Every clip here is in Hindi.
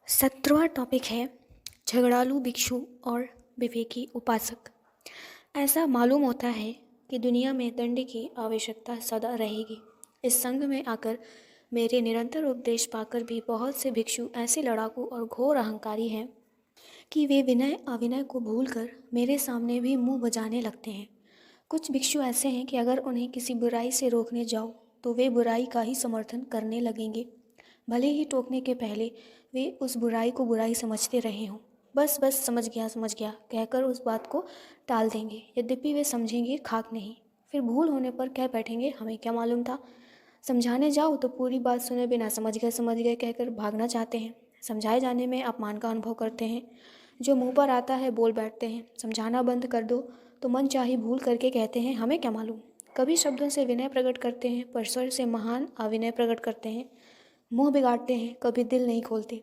17वां टॉपिक है झगड़ालू भिक्षु और विवेकी उपासक। ऐसा मालूम होता है कि दुनिया में दंड की आवश्यकता सदा रहेगी। इस संघ में आकर मेरे निरंतर उपदेश पाकर भी बहुत से भिक्षु ऐसे लड़ाकू और घोर अहंकारी हैं कि वे विनय अविनय को भूलकर मेरे सामने भी मुंह बजाने लगते हैं। कुछ भिक्षु ऐसे हैं कि अगर उन्हें किसी बुराई से रोकने जाओ तो वे बुराई का ही समर्थन करने लगेंगे, भले ही टोकने के पहले वे उस बुराई को बुराई समझते रहे हों। बस बस समझ गया कहकर उस बात को टाल देंगे, यद्यपि वे समझेंगे खाक नहीं। फिर भूल होने पर कह बैठेंगे हमें क्या मालूम था। समझाने जाओ तो पूरी बात सुने बिना समझ गए कहकर भागना चाहते हैं। समझाए जाने में अपमान का अनुभव करते हैं। जो मुंह पर आता है बोल बैठते हैं। समझाना बंद कर दो तो मन चाही भूल करके कहते हैं हमें क्या मालूम। कभी शब्दों से विनय प्रकट करते हैं पर स्वर से महान अविनय प्रकट करते हैं। मुंह बिगाड़ते हैं, कभी दिल नहीं खोलते।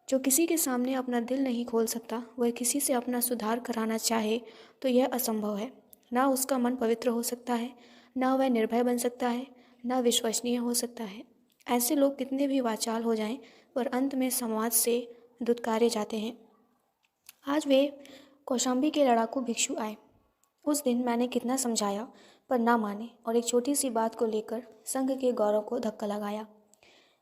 जो किसी के सामने अपना दिल नहीं खोल सकता वह किसी से अपना सुधार कराना चाहे तो यह असंभव है। ना उसका मन पवित्र हो सकता है, ना वह निर्भय बन सकता है, ना विश्वसनीय हो सकता है। ऐसे लोग कितने भी वाचाल हो जाएं पर अंत में समाज से दुत्कारे जाते हैं। आज वे कौशाम्बी के लड़ाकू भिक्षु आए। उस दिन मैंने कितना समझाया पर ना माने और एक छोटी सी बात को लेकर संघ के गौरव को धक्का लगाया।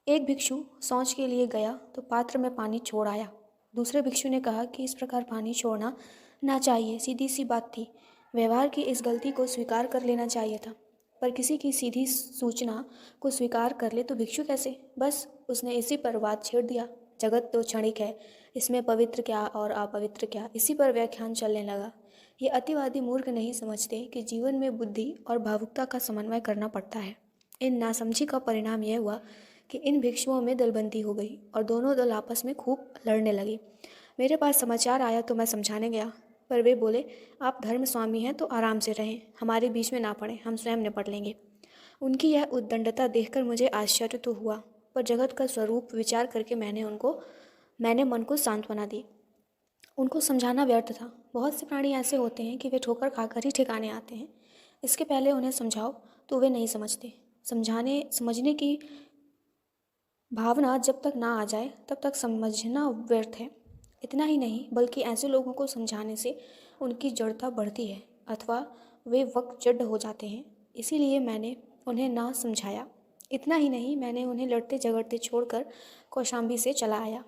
एक भिक्षु शौच के लिए गया तो पात्र में पानी छोड़ आया। दूसरे भिक्षु ने कहा कि इस प्रकार पानी छोड़ना ना चाहिए, सीधी सी बात थी। व्यवहार की इस गलती को स्वीकार कर लेना चाहिए था। पर किसी की सीधी सूचना को स्वीकार कर ले तो भिक्षु कैसे? बस उसने इसी पर वाद छेड़ दिया। जगत तो क्षणिक है, इसमें पवित्र क्या और अपवित्र क्या, इसी पर व्याख्यान चलने लगा। ये अतिवादी मूर्ख नहीं समझते कि जीवन में बुद्धि और भावुकता का समन्वय करना पड़ता है। इन नासमझी का परिणाम यह हुआ कि इन भिक्षुओं में दलबंदी हो गई और दोनों दल आपस में खूब लड़ने लगे। मेरे पास समाचार आया तो मैं समझाने गया, पर वे बोले आप धर्म स्वामी हैं तो आराम से रहें, हमारे बीच में ना पड़ें, हम स्वयं निपट लेंगे। उनकी यह उद्दंडता देखकर मुझे आश्चर्य तो हुआ, पर जगत का स्वरूप विचार करके मैंने मन को सांत्वना दी। उनको समझाना व्यर्थ था। बहुत से प्राणी ऐसे होते हैं कि वे ठोकर खाकर ही ठिकाने आते हैं। इसके पहले उन्हें समझाओ तो वे नहीं समझते। समझने की भावना जब तक ना आ जाए तब तक समझना व्यर्थ है। इतना ही नहीं बल्कि ऐसे लोगों को समझाने से उनकी जड़ता बढ़ती है अथवा वे वक्त जड़ हो जाते हैं। इसीलिए मैंने उन्हें ना समझाया। इतना ही नहीं मैंने उन्हें लड़ते झगड़ते छोड़कर कौशाम्बी से चला आया।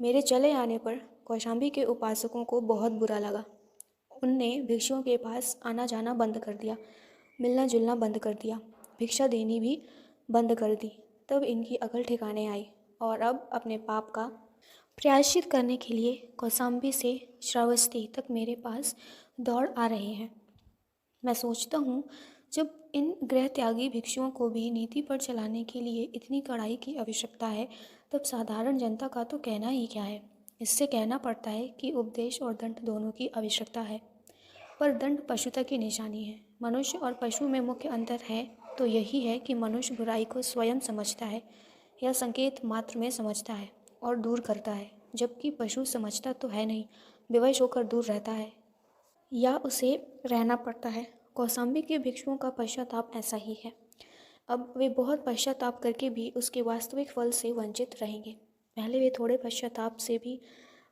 मेरे चले आने पर कौशाम्बी के उपासकों को बहुत बुरा लगा। उनने भिक्षुओं के पास आना जाना बंद कर दिया, मिलना जुलना बंद कर दिया, भिक्षा देनी भी बंद कर दी। तब इनकी अकल ठिकाने आई और अब अपने पाप का प्रायश्चित करने के लिए कौशाम्बी से श्रावस्ती तक मेरे पास दौड़ आ रहे हैं। मैं सोचता हूँ जब इन गृह त्यागी भिक्षुओं को भी नीति पर चलाने के लिए इतनी कड़ाई की आवश्यकता है, तब साधारण जनता का तो कहना ही क्या है। इससे कहना पड़ता है कि उपदेश और दंड दोनों की आवश्यकता है, पर दंड पशुता की निशानी है। मनुष्य और पशु में मुख्य अंतर है तो यही है कि मनुष्य बुराई को स्वयं समझता है या संकेत मात्र में समझता है और दूर करता है, जबकि पशु समझता तो है नहीं, विवश होकर दूर रहता है या उसे रहना पड़ता है। कौशाम्बी के भिक्षुओं का पश्चाताप ऐसा ही है। अब वे बहुत पश्चाताप करके भी उसके वास्तविक फल से वंचित रहेंगे। पहले वे थोड़े पश्चाताप से भी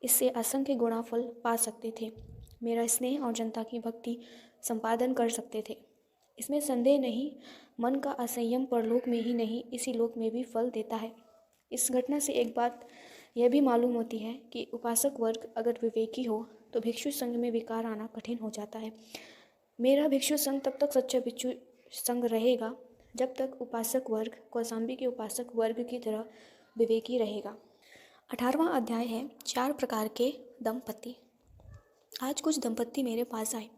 इससे असंख्य गुणा फल पा सकते थे। मेरा स्नेह और जनता की भक्ति संपादन कर सकते थे, इसमें संदेह नहीं। मन का असंयम परलोक में ही नहीं इसी लोक में भी फल देता है। इस घटना से एक बात यह भी मालूम होती है कि उपासक वर्ग अगर विवेकी हो तो भिक्षु संघ में विकार आना कठिन हो जाता है। मेरा भिक्षु संघ तब तक सच्चा भिक्षु संघ रहेगा जब तक उपासक वर्ग कौशाम्बी के उपासक वर्ग की तरह विवेकी रहेगा। 18वां अध्याय है 4 प्रकार के दंपत्ति। आज कुछ दंपत्ति मेरे पास आए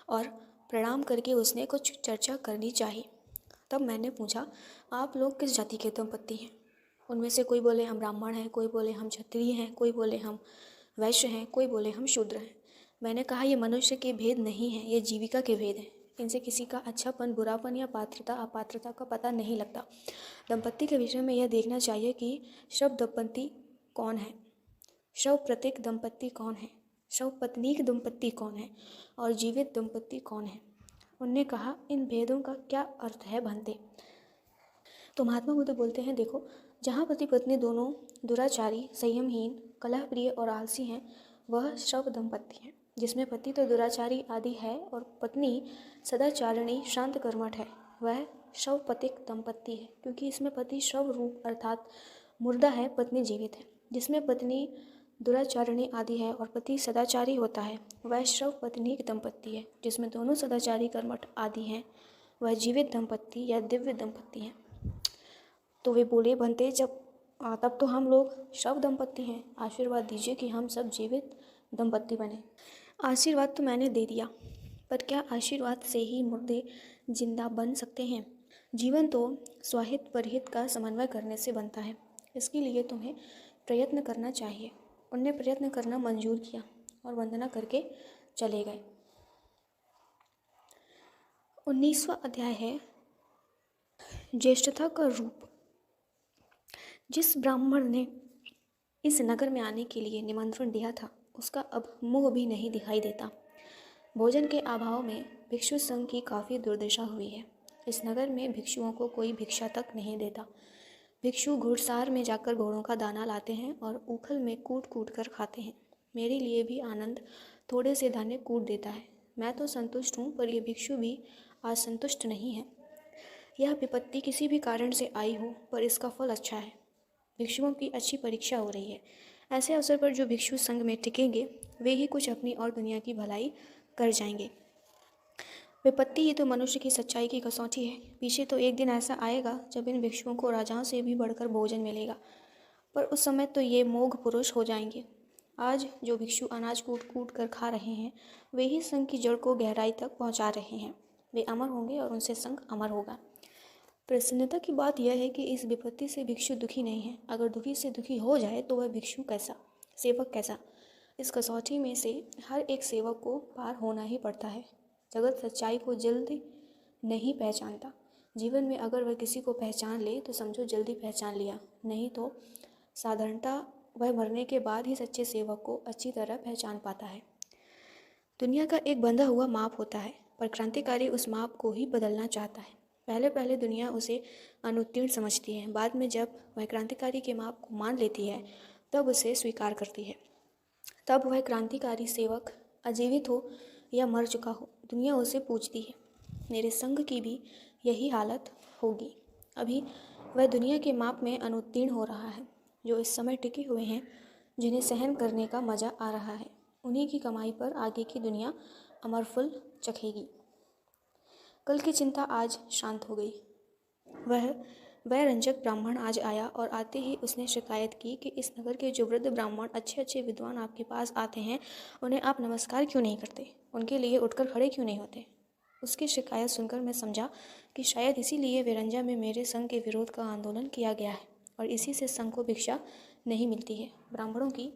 और प्रणाम करके उसने कुछ चर्चा करनी चाहिए। तब मैंने पूछा आप लोग किस जाति के दंपत्ति हैं? उनमें से कोई बोले हम ब्राह्मण हैं, कोई बोले हम क्षत्रिय हैं, कोई बोले हम वैश्य हैं, कोई बोले हम शूद्र हैं। मैंने कहा ये मनुष्य के भेद नहीं हैं, ये जीविका के भेद हैं। इनसे किसी का अच्छापन बुरापन या पात्रता अपात्रता का पता नहीं लगता। दंपत्ति के विषय में यह देखना चाहिए कि शव दंपत्ति कौन है, शव प्रतीक दंपत्ति कौन है, शव पत्नीक दंपत्ति कौन है और जीवित दंपत्ति कौन है। उनने कहा इन भेदों का क्या अर्थ है भंते? तो महात्मा बुद्ध बोलते हैं देखो, जहाँ पति पत्नी दोनों दुराचारी, संयमहीन, कलहप्रिय और आलसी हैं वह शव दंपत्ति है। जिसमें पति तो दुराचारी आदि है और पत्नी सदाचारिणी शांत कर्मठ है, वह शवपथिक दंपत्ति है, क्योंकि इसमें पति शव रूप अर्थात मुर्दा है, पत्नी जीवित है। जिसमें पत्नी दुराचारिणी आदि है और पति सदाचारी होता है, वह शव पत्नीक दंपत्ति है। जिसमें दोनों सदाचारी कर्मठ आदि हैं, वह जीवित दंपत्ति या दिव्य दंपत्ति हैं। तो वे बोले, बनते जब तब तो हम लोग शव दंपत्ति हैं, आशीर्वाद दीजिए कि हम सब जीवित दंपत्ति बने। आशीर्वाद तो मैंने दे दिया, पर क्या आशीर्वाद से ही मुर्दे जिंदा बन सकते हैं? जीवन तो स्वहित परहित का समन्वय करने से बनता है। इसके लिए तुम्हें प्रयत्न करना चाहिए। उनने प्रयत्न करना मंजूर किया और वंदना करके चले गए। 19वां अध्याय है ज्येष्ठता का रूप। जिस ब्राह्मण ने इस नगर में आने के लिए निमंत्रण दिया था, उसका अब मुंह भी नहीं दिखाई देता। भोजन के अभाव में भिक्षु संघ की काफ़ी दुर्दशा हुई है। इस नगर में भिक्षुओं को कोई भिक्षा तक नहीं देता। भिक्षु घुड़सार में जाकर घोड़ों का दाना लाते हैं और ऊखल में कूट कूट कर खाते हैं। मेरे लिए भी आनंद थोड़े से दाने कूट देता है। मैं तो संतुष्ट हूँ, पर यह भिक्षु भी असंतुष्ट नहीं है। यह विपत्ति किसी भी कारण से आई हो, पर इसका फल अच्छा है। भिक्षुओं की अच्छी परीक्षा हो रही है। ऐसे अवसर पर जो भिक्षु संघ में टिकेंगे, वे ही कुछ अपनी और दुनिया की भलाई कर जाएंगे। विपत्ति ही तो मनुष्य की सच्चाई की कसौटी है। पीछे तो एक दिन ऐसा आएगा जब इन भिक्षुओं को राजाओं से भी बढ़कर भोजन मिलेगा, पर उस समय तो ये मोघ पुरुष हो जाएंगे। आज जो भिक्षु अनाज कूट कूट कर खा रहे हैं, वे ही संघ की जड़ को गहराई तक पहुंचा रहे हैं। वे अमर होंगे और उनसे संघ अमर होगा। प्रसन्नता की बात यह है कि इस विपत्ति से भिक्षु दुखी नहीं है। अगर दुखी से दुखी हो जाए तो वह भिक्षु कैसा, सेवक कैसा? इस कसौटी में से हर एक सेवक को पार होना ही पड़ता है। जगत सच्चाई को जल्दी नहीं पहचानता। जीवन में अगर वह किसी को पहचान ले तो समझो जल्दी पहचान लिया, नहीं तो साधारणतः वह मरने के बाद ही सच्चे सेवक को अच्छी तरह पहचान पाता है। दुनिया का एक बंधा हुआ माप होता है, पर क्रांतिकारी उस माप को ही बदलना चाहता है। पहले पहले दुनिया उसे अनुत्तीर्ण समझती है, बाद में जब वह क्रांतिकारी के माप को मान लेती है तब उसे स्वीकार करती है। तब वह क्रांतिकारी सेवक अजीवित हो या मर चुका हो, दुनिया उसे पूछती है। मेरे संघ की भी यही हालत होगी। अभी वह दुनिया के माप में अनुत्तीर्ण हो रहा है। जो इस समय टिके हुए हैं, जिन्हें सहन करने का मज़ा आ रहा है, उन्हीं की कमाई पर आगे की दुनिया अमर फल चखेगी। कल की चिंता आज शांत हो गई। वह रंजक ब्राह्मण आज आया और आते ही उसने शिकायत की कि इस नगर के जो वृद्ध ब्राह्मण अच्छे अच्छे विद्वान आपके पास आते हैं, उन्हें आप नमस्कार क्यों नहीं करते, उनके लिए उठकर खड़े क्यों नहीं होते। उसकी शिकायत सुनकर मैं समझा कि शायद इसीलिए विरंजा में मेरे संघ के विरोध का आंदोलन किया गया है और इसी से संघ को भिक्षा नहीं मिलती है। ब्राह्मणों की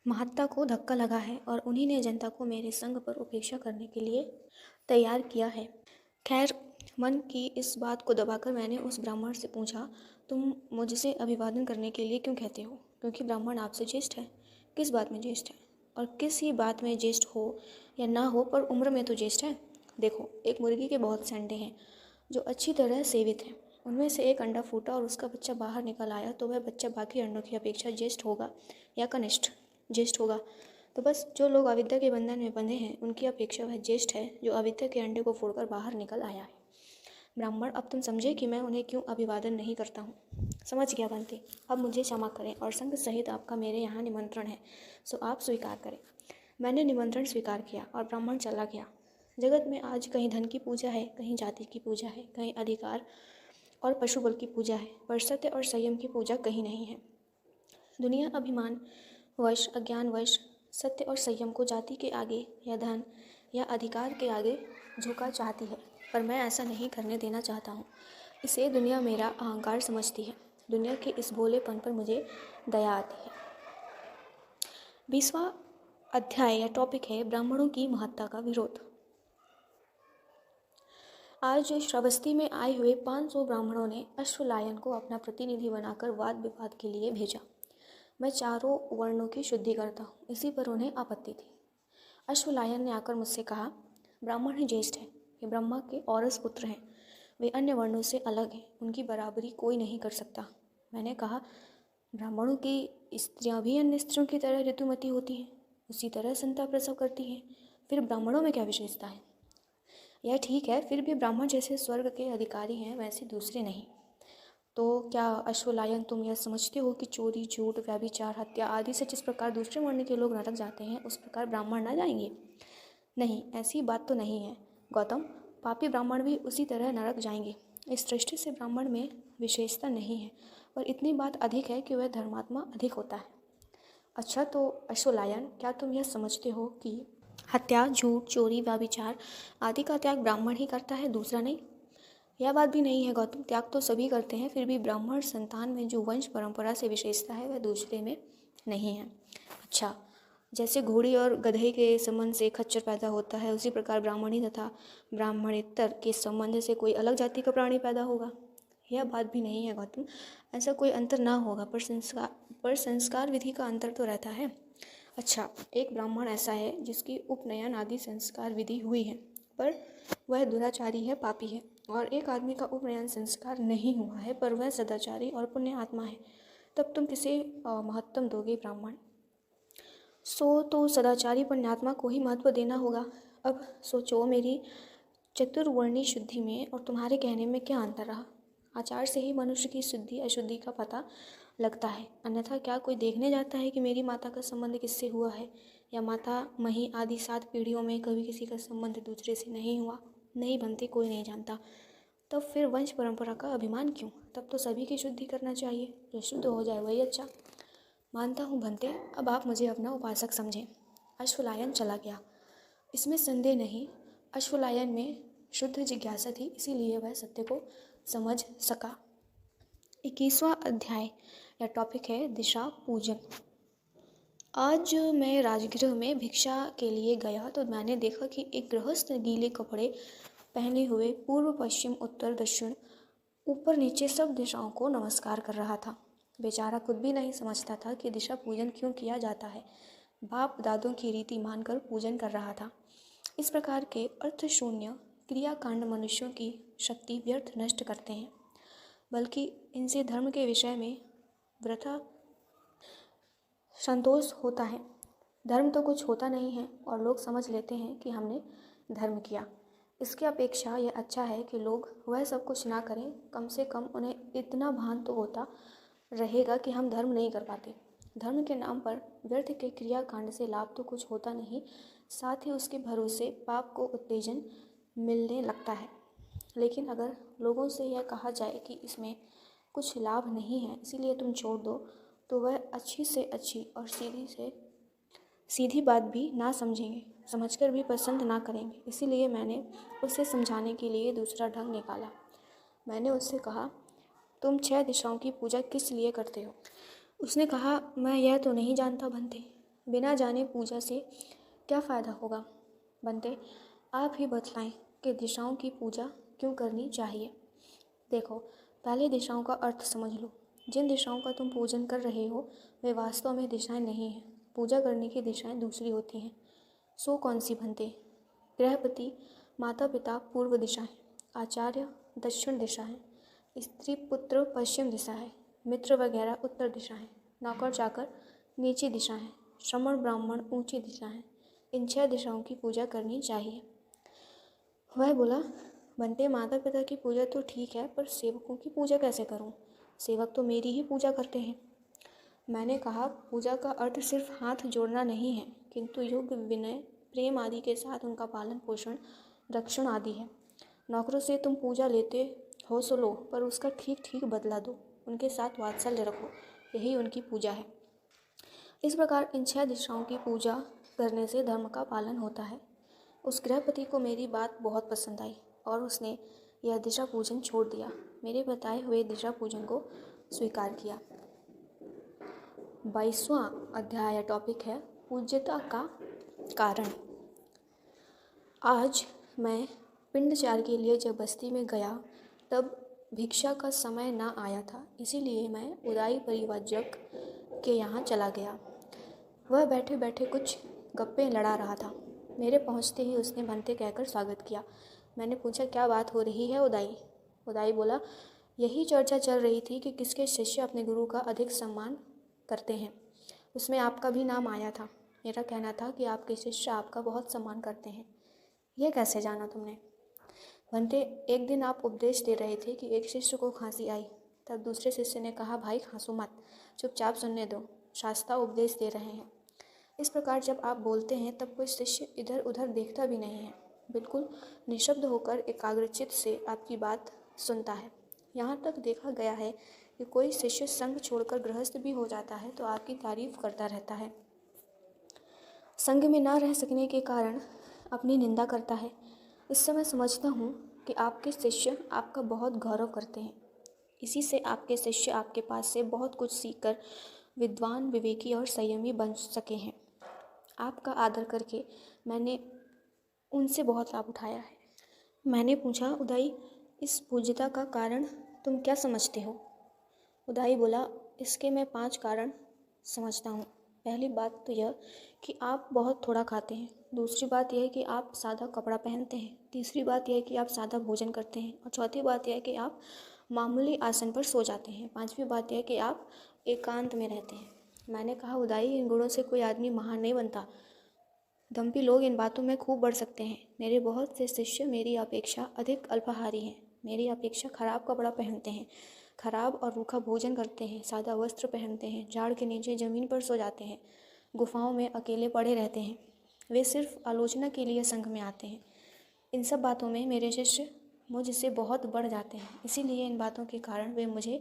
महत्ता को धक्का लगा है और उन्हीं ने जनता को मेरे संघ पर उपेक्षा करने के लिए तैयार किया है। खैर, मन की इस बात को दबाकर मैंने उस ब्राह्मण से पूछा, तुम मुझसे अभिवादन करने के लिए क्यों कहते हो? क्योंकि ब्राह्मण आपसे ज्येष्ठ है। किस बात में ज्येष्ठ है? और किस ही बात में ज्येष्ठ हो या ना हो, पर उम्र में तो ज्येष्ठ है। देखो, एक मुर्गी के बहुत से अंडे हैं जो अच्छी तरह सेवित हैं। उनमें से एक अंडा फूटा और उसका बच्चा बाहर निकल आया, तो वह बच्चा बाकी अंडों की अपेक्षा ज्येष्ठ होगा या कनिष्ठ? ज्येष्ठ होगा। तो बस जो लोग अविद्या के बंधन में बंधे हैं, उनकी अपेक्षा वह ज्येष्ठ है जो अविद्या के अंडे को फोड़कर बाहर निकल आया है। ब्राह्मण, अब तुम समझे कि मैं उन्हें क्यों अभिवादन नहीं करता हूँ। समझ गया बंटी। अब मुझे क्षमा करें और संघ सहित आपका मेरे यहाँ निमंत्रण है, सो आप स्वीकार करें। मैंने निमंत्रण स्वीकार किया और ब्राह्मण चला गया। जगत में आज कहीं धन की पूजा है, कहीं जाति की पूजा है, कहीं अधिकार और पशुबल की पूजा है, पर सत्य और संयम की पूजा कहीं नहीं है। दुनिया अभिमान वश, अज्ञान वश सत्य और संयम को जाति के आगे या धन या अधिकार के आगे झुका चाहती है, पर मैं ऐसा नहीं करने देना चाहता हूँ। इसे दुनिया मेरा अहंकार समझती है। दुनिया के इस भोलेपन पर मुझे दया आती है। 20वां अध्याय या टॉपिक है ब्राह्मणों की महत्ता का विरोध। आज श्रावस्ती में आए हुए 500 ब्राह्मणों ने अश्वलायन को अपना प्रतिनिधि बनाकर वाद विवाद के लिए भेजा। मैं चारों वर्णों की शुद्धि करता हूँ, इसी पर उन्हें आपत्ति थी। अश्वलायन ने आकर मुझसे कहा, ब्राह्मण ही ज्येष्ठ है, ये ब्रह्मा के औरस पुत्र हैं, वे अन्य वर्णों से अलग हैं, उनकी बराबरी कोई नहीं कर सकता। मैंने कहा, ब्राह्मणों की स्त्रियां भी अन्य स्त्रियों की तरह ऋतुमती होती हैं, उसी तरह संतान प्रसव करती हैं। फिर ब्राह्मणों में क्या विशेषता है? यह ठीक है, फिर भी ब्राह्मण जैसे स्वर्ग के अधिकारी हैं वैसे दूसरे नहीं। तो क्या अश्वलायन तुम यह समझते हो कि चोरी, झूठ, व्यभिचार, हत्या आदि से जिस प्रकार दूसरे वर्ण के लोग नरक जाते हैं उस प्रकार ब्राह्मण न जाएंगे? नहीं, ऐसी बात तो नहीं है गौतम। पापी ब्राह्मण भी उसी तरह नरक जाएंगे। इस दृष्टि से ब्राह्मण में विशेषता नहीं है, पर इतनी बात अधिक है कि वह धर्मात्मा अधिक होता है। अच्छा, तो अश्वलायन, क्या तुम यह समझते हो कि हत्या, झूठ, चोरी, व्यभिचार आदि का त्याग ब्राह्मण ही करता है, दूसरा नहीं? यह बात भी नहीं है गौतम, त्याग तो सभी करते हैं, फिर भी ब्राह्मण संतान में जो वंश परंपरा से विशेषता है वह दूसरे में नहीं है। अच्छा, जैसे घोड़ी और गधे के संबंध से खच्चर पैदा होता है, उसी प्रकार ब्राह्मणी तथा ब्राह्मणेतर के संबंध से कोई अलग जाति का प्राणी पैदा होगा? यह बात भी नहीं है गौतम, ऐसा कोई अंतर ना होगा, पर संस्कार विधि का अंतर तो रहता है। अच्छा, एक ब्राह्मण ऐसा है जिसकी उपनयन आदि संस्कार विधि हुई है, पर वह दुराचारी है, पापी है। और एक आदमी का उपनयन संस्कार नहीं हुआ है, पर वह सदाचारी और पुण्य आत्मा है। तब तुम किसे महत्तम दोगे ब्राह्मण? तो सदाचारी पुण्यात्मा को ही महत्व देना होगा। अब सोचो, मेरी चतुर्वर्णी शुद्धि में और तुम्हारे कहने में क्या अंतर रहा? आचार से ही मनुष्य की शुद्धि अशुद्धि का पता लगता है, अन्यथा क्या कोई देखने जाता है कि मेरी माता का संबंध किससे हुआ है, या माता मही आदि 7 पीढ़ियों में कभी किसी का संबंध दूसरे से नहीं हुआ? नहीं बनते, कोई नहीं जानता। तब फिर वंश परंपरा का अभिमान क्यों? तब तो सभी की शुद्धि करना चाहिए, जो शुद्ध हो जाए वही अच्छा। मानता हूँ भंते, अब आप मुझे अपना उपासक समझें। अश्वलायन चला गया, इसमें संदेह नहीं। अश्वलायन में शुद्ध जिज्ञासा थी, इसीलिए वह सत्य को समझ सका। 21वां अध्याय या टॉपिक है दिशा पूजन। आज मैं राजगृह में भिक्षा के लिए गया तो मैंने देखा कि एक गृहस्थ गीले कपड़े पहने हुए पूर्व, पश्चिम, उत्तर, दक्षिण, ऊपर नीचे सब दिशाओं को नमस्कार कर रहा था। बेचारा खुद भी नहीं समझता था कि दिशा पूजन क्यों किया जाता है। बाप दादों की रीति मानकर पूजन कर रहा था। इस प्रकार के अर्थशून्य क्रियाकांड मनुष्यों की शक्ति व्यर्थ नष्ट करते हैं, बल्कि इनसे धर्म के विषय में वृथा संतोष होता है। धर्म तो कुछ होता नहीं है और लोग समझ लेते हैं कि हमने धर्म किया। इसके अपेक्षा यह अच्छा है कि लोग वह सब कुछ ना करें, कम से कम उन्हें इतना भान तो होता रहेगा कि हम धर्म नहीं कर पाते। धर्म के नाम पर व्यर्थ के क्रियाकांड से लाभ तो कुछ होता नहीं, साथ ही उसके भरोसे पाप को उत्तेजन मिलने लगता है। लेकिन अगर लोगों से यह कहा जाए कि इसमें कुछ लाभ नहीं है, इसीलिए तुम छोड़ दो, तो वह अच्छी से अच्छी और सीधी से सीधी बात भी ना समझेंगे, समझकर भी पसंद ना करेंगे। इसीलिए मैंने उसे समझाने के लिए दूसरा ढंग निकाला। मैंने उससे कहा, तुम 6 दिशाओं की पूजा किस लिए करते हो? उसने कहा, मैं यह तो नहीं जानता बंते, बिना जाने पूजा से क्या फ़ायदा होगा? बंते, आप ही बतलाएं कि दिशाओं की पूजा क्यों करनी चाहिए। देखो, पहले दिशाओं का अर्थ समझ लो। जिन दिशाओं का तुम पूजन कर रहे हो वे वास्तव में दिशाएं नहीं हैं। पूजा करने की दिशाएं दूसरी होती हैं। सो कौन सी बंते? गृहपति, माता पिता पूर्व दिशा है, आचार्य दक्षिण दिशा है, स्त्री पुत्र पश्चिम दिशा है, मित्र वगैरह उत्तर दिशा है, नौकर चाकर नीची दिशा है, श्रमण ब्राह्मण ऊंची दिशा है। इन 6 दिशाओं की पूजा करनी चाहिए। वह बोला, बंटे, माता पिता की पूजा तो ठीक है, पर सेवकों की पूजा कैसे करूं? सेवक तो मेरी ही पूजा करते हैं। मैंने कहा, पूजा का अर्थ सिर्फ हाथ जोड़ना नहीं है, किंतु योग, विनय, प्रेम आदि के साथ उनका पालन पोषण, रक्षण आदि है। नौकरों से तुम पूजा लेते हो सो लो, पर उसका ठीक ठीक बदला दो, उनके साथ वात्सल्य रखो, यही उनकी पूजा है। इस प्रकार इन 6 दिशाओं की पूजा करने से धर्म का पालन होता है। उस गृहपति को मेरी बात बहुत पसंद आई और उसने यह दिशा पूजन छोड़ दिया, मेरे बताए हुए दिशा पूजन को स्वीकार किया। 22वां अध्याय टॉपिक है पूज्यता का कारण। आज मैं पिंडचार के लिए जब बस्ती में गया तब भिक्षा का समय ना आया था, इसीलिए मैं उदाई परिव्राजक के यहाँ चला गया। वह बैठे बैठे कुछ गप्पे लड़ा रहा था। मेरे पहुँचते ही उसने बनते कहकर स्वागत किया। मैंने पूछा, क्या बात हो रही है उदाई? उदाई बोला, यही चर्चा चल रही थी कि किसके शिष्य अपने गुरु का अधिक सम्मान करते हैं। उसमें आपका भी नाम आया था। मेरा कहना था कि आपके शिष्य आपका बहुत सम्मान करते हैं। यह कैसे जाना तुमने? भंते, एक दिन आप उपदेश दे रहे थे कि एक शिष्य को खांसी आई। तब दूसरे शिष्य ने कहा, भाई खांसो मत, चुपचाप सुनने दो, शास्त्रा उपदेश दे रहे हैं। इस प्रकार जब आप बोलते हैं तब कोई शिष्य इधर उधर देखता भी नहीं है, बिल्कुल निशब्द होकर एकाग्रचित्त से आपकी बात सुनता है। यहाँ तक देखा गया है कि कोई शिष्य संग छोड़कर गृहस्थ भी हो जाता है तो आपकी तारीफ करता रहता है। संग में न रह सकने के कारण अपनी निंदा करता है। इस समय समझता हूँ कि आपके शिष्य आपका बहुत गौरव करते हैं। इसी से आपके शिष्य आपके पास से बहुत कुछ सीखकर विद्वान, विवेकी और संयमी बन सके हैं। आपका आदर करके मैंने उनसे बहुत लाभ उठाया है। मैंने पूछा, उदाई, इस पूज्यता का कारण तुम क्या समझते हो? उदाई बोला, इसके मैं 5 कारण समझता हूँ। पहली बात तो यह कि आप बहुत थोड़ा खाते हैं। दूसरी बात यह है कि आप सादा कपड़ा पहनते हैं। तीसरी बात यह है कि आप सादा भोजन करते हैं। और चौथी बात यह है कि आप मामूली आसन पर सो जाते हैं। पांचवी बात यह है कि आप एकांत में रहते हैं। मैंने कहा, उदाई, इन गुणों से कोई आदमी महान नहीं बनता। दंपी लोग इन बातों में खूब बढ़ सकते हैं। मेरे बहुत से शिष्य मेरी अपेक्षा अधिक अल्पाहारी हैं। मेरी अपेक्षा खराब कपड़ा पहनते हैं, खराब और रूखा भोजन करते हैं, सादा वस्त्र पहनते हैं, झाड़ के नीचे ज़मीन पर सो जाते हैं, गुफाओं में अकेले पड़े रहते हैं। वे सिर्फ आलोचना के लिए संघ में आते हैं। इन सब बातों में मेरे शिष्य मुझसे बहुत बढ़ जाते हैं। इसीलिए इन बातों के कारण वे मुझे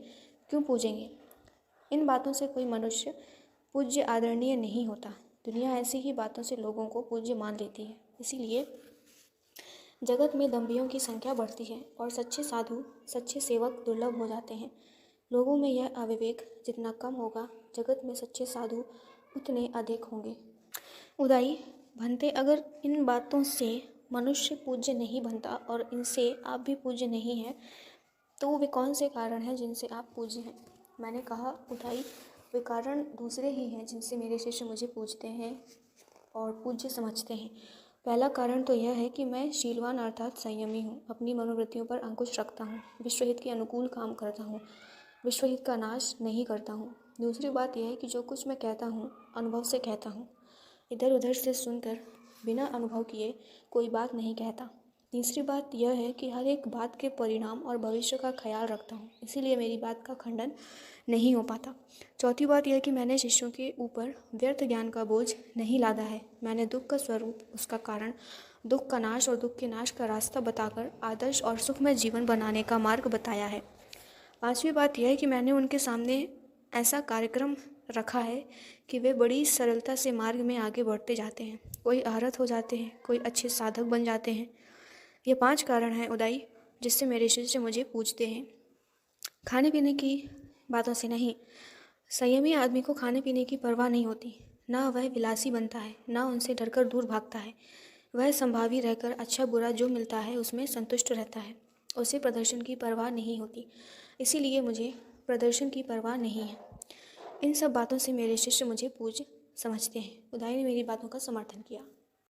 क्यों पूजेंगे? इन बातों से कोई मनुष्य पूज्य आदरणीय नहीं होता। दुनिया ऐसी ही बातों से लोगों को पूज्य मान लेती है। इसीलिए जगत में दंभियों की संख्या बढ़ती है और सच्चे साधु, सच्चे सेवक दुर्लभ हो जाते हैं। लोगों में यह अविवेक जितना कम होगा, जगत में सच्चे साधु उतने अधिक होंगे। उदाई, भंते, अगर इन बातों से मनुष्य पूज्य नहीं बनता और इनसे आप भी पूज्य नहीं हैं, तो वे कौन से कारण हैं जिनसे आप पूज्य हैं? मैंने कहा, उदाई, वे कारण दूसरे ही हैं जिनसे मेरे शिष्य मुझे पूजते हैं और पूज्य समझते हैं। पहला कारण तो यह है कि मैं शीलवान अर्थात संयमी हूँ, अपनी मनोवृत्तियों पर अंकुश रखता हूँ, विश्वहित के अनुकूल काम करता हूँ, विश्वहित का नाश नहीं करता हूँ। दूसरी बात यह है कि जो कुछ मैं कहता हूँ अनुभव से कहता हूँ, इधर उधर से सुनकर बिना अनुभव किए कोई बात नहीं कहता। तीसरी बात यह है कि हर एक बात के परिणाम और भविष्य का ख्याल रखता हूँ, इसीलिए मेरी बात का खंडन नहीं हो पाता। चौथी बात यह कि मैंने शिष्यों के ऊपर व्यर्थ ज्ञान का बोझ नहीं लादा है। मैंने दुख का स्वरूप, उसका कारण, दुख का नाश और दुख के नाश का रास्ता बताकर आदर्श और सुखमय जीवन बनाने का मार्ग बताया है। पांचवी बात यह है कि मैंने उनके सामने ऐसा कार्यक्रम रखा है कि वे बड़ी सरलता से मार्ग में आगे बढ़ते जाते हैं। कोई आरत हो जाते हैं, कोई अच्छे साधक बन जाते हैं। ये 5 कारण हैं उदाई, जिससे मेरे शिष्य मुझे पूछते हैं। खाने पीने की बातों से नहीं। संयमी आदमी को खाने पीने की परवाह नहीं होती। ना वह विलासी बनता है, ना उनसे डरकर दूर भागता है। वह संभावी रहकर अच्छा बुरा जो मिलता है उसमें संतुष्ट रहता है। उसे प्रदर्शन की परवाह नहीं होती। इसीलिए मुझे प्रदर्शन की परवाह नहीं है। इन सब बातों से मेरे शिष्य मुझे पूज्य समझते हैं। उदाई ने मेरी बातों का समर्थन किया।